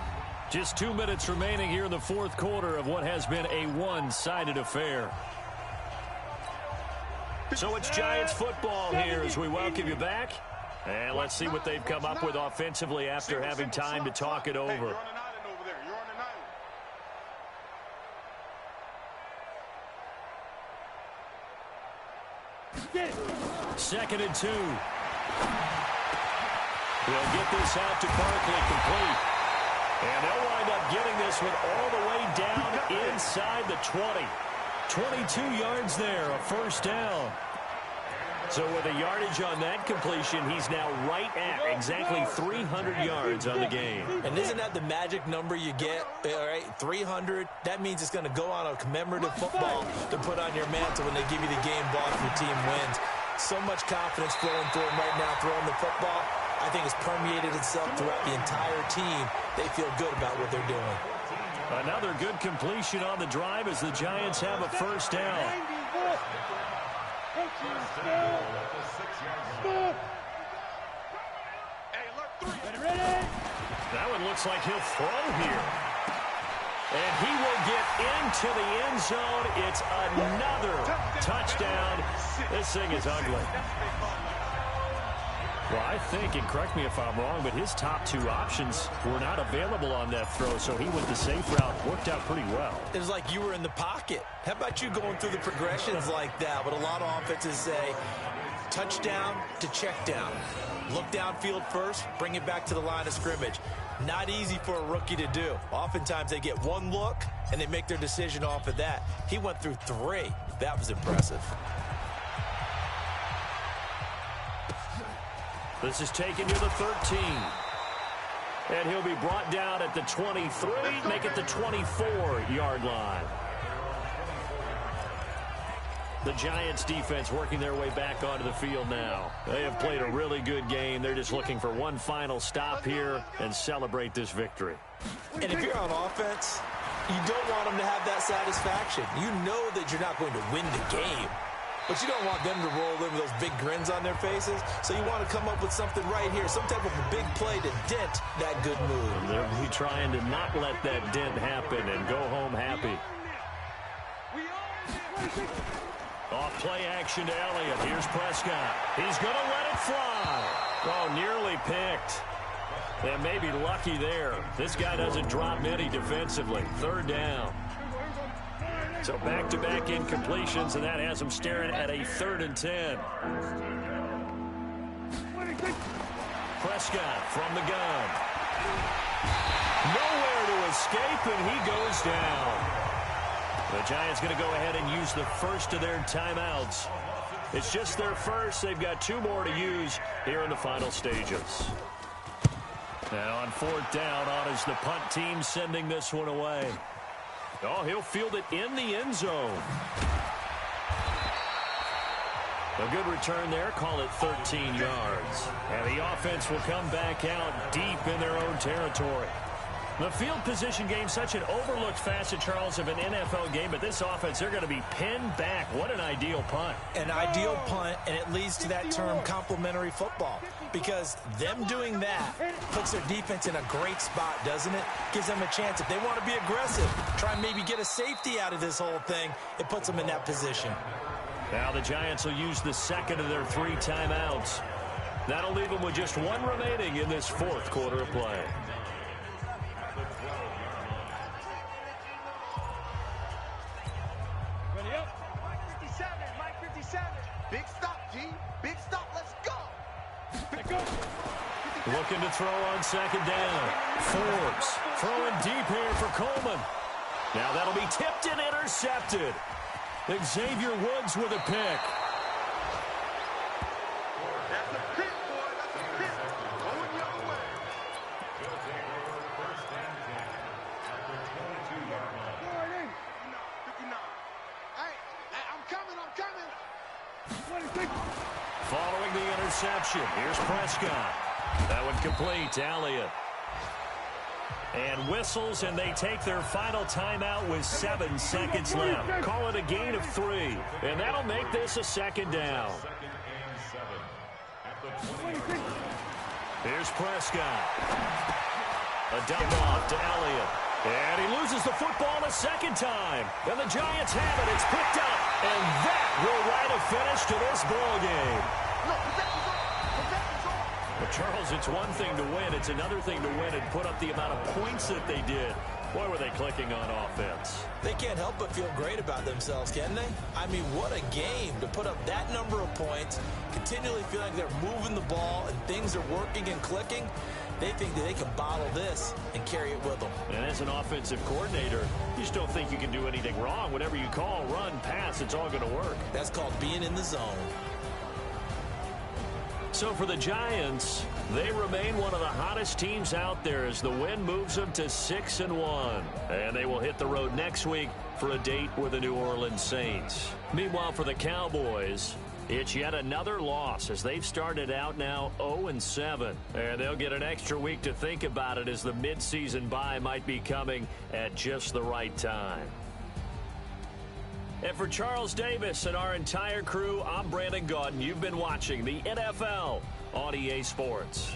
[SPEAKER 2] Just 2 minutes remaining here in the 4th quarter of what has been a one-sided affair. So it's Giants football here as we welcome you back. And let's see what they've come up with offensively after having time to talk it over.
[SPEAKER 4] You're on an island over there. You're on an island.
[SPEAKER 2] 2nd and 2. They'll get this out to Barkley complete. And they'll wind up getting this one all the way down inside the 20. 22 yards there, a 1st down. So with a yardage on that completion, he's now right at exactly 300 yards on the game.
[SPEAKER 3] And isn't that the magic number you get, all right, 300? That means it's going to go on a commemorative football to put on your mantle when they give you the game ball if your team wins. So much confidence flowing through him right now throwing the football. I think it's permeated itself throughout the entire team. They feel good about what they're doing.
[SPEAKER 2] Another good completion on the drive as the Giants have a first down. That one looks like he'll throw here. And he will get into the end zone. It's another touchdown. This thing is ugly. Well, I think, and correct me if I'm wrong, but his top two options were not available on that throw, so he went the safe route. Worked out pretty well.
[SPEAKER 3] It was like you were in the pocket. How about you going through the progressions like that? But a lot of offenses say touchdown to check down. Look downfield first, bring it back to the line of scrimmage. Not easy for a rookie to do. Oftentimes they get one look, and they make their decision off of that. He went through three. That was impressive.
[SPEAKER 2] This is taken to the 13. And he'll be brought down at the 23, make it the 24-yard line. The Giants defense working their way back onto the field now. They have played a really good game. They're just looking for one final stop here and celebrate this victory.
[SPEAKER 3] And if you're on offense, you don't want them to have that satisfaction. You know that you're not going to win the game. But you don't want them to roll in with those big grins on their faces. So you want to come up with something right here, some type of a big play to dent that good move.
[SPEAKER 2] And they'll be trying to not let that dent happen and go home happy. Off play action to Elliott. Here's Prescott. He's going to let it fly. Oh, nearly picked. And maybe lucky there. This guy doesn't drop many defensively. Third down. So back-to-back incompletions, and that has him staring at a 3rd and 10. Prescott from the gun. Nowhere to escape, and he goes down. The Giants going to go ahead and use the first of their timeouts. It's just their first. They've got 2 more to use here in the final stages. Now on 4th down, on is the punt team sending this one away. Oh, he'll field it in the end zone. A good return there. Call it 13 yards. And the offense will come back out deep in their own territory. The field position game, such an overlooked facet, Charles, of an NFL game, but this offense, they're going to be pinned back. What an ideal punt.
[SPEAKER 3] An ideal punt, and it leads to that term complementary football, because them doing that puts their defense in a great spot, doesn't it? Gives them a chance. If they want to be aggressive, try and maybe get a safety out of this whole thing, it puts them in that position.
[SPEAKER 2] Now the Giants will use the second of their 3 timeouts. That'll leave them with just 1 remaining in this 4th quarter of play.
[SPEAKER 4] Big stop, G. Big stop. Let's go.
[SPEAKER 2] Looking to throw on 2nd down. Forbes throwing deep here for Coleman. Now that'll be tipped and intercepted. Xavier Woods with a pick.
[SPEAKER 4] That's a pick, boy. That's a pick. Going the other way. I'm coming.
[SPEAKER 2] Following the interception, here's Prescott. That one complete to Elliott. And whistles, and they take their final timeout with 7 seconds left. Call it a gain of 3, and that'll make this a 2nd down. Here's Prescott. A dump off to Elliott. And he loses the football a 2nd time. And the Giants have it. It's picked up. And that will write a finish to this ball game. Well, Charles, it's one thing to win. It's another thing to win and put up the amount of points that they did. Boy, were they clicking on offense.
[SPEAKER 3] They can't help but feel great about themselves, can they? I mean, what a game to put up that number of points, continually feeling like they're moving the ball and things are working and clicking. They think that they can bottle this and carry it with them.
[SPEAKER 2] And as an offensive coordinator, you just don't think you can do anything wrong. Whatever you call, run, pass, it's all going to work.
[SPEAKER 3] That's called being in the zone.
[SPEAKER 2] So for the Giants, they remain one of the hottest teams out there as the win moves them to 6-1. And they will hit the road next week for a date with the New Orleans Saints. Meanwhile, for the Cowboys, it's yet another loss as they've started out now 0-7. And they'll get an extra week to think about it as the midseason bye might be coming at just the right time. And for Charles Davis and our entire crew, I'm Brandon Gaudin. You've been watching the NFL on EA Sports.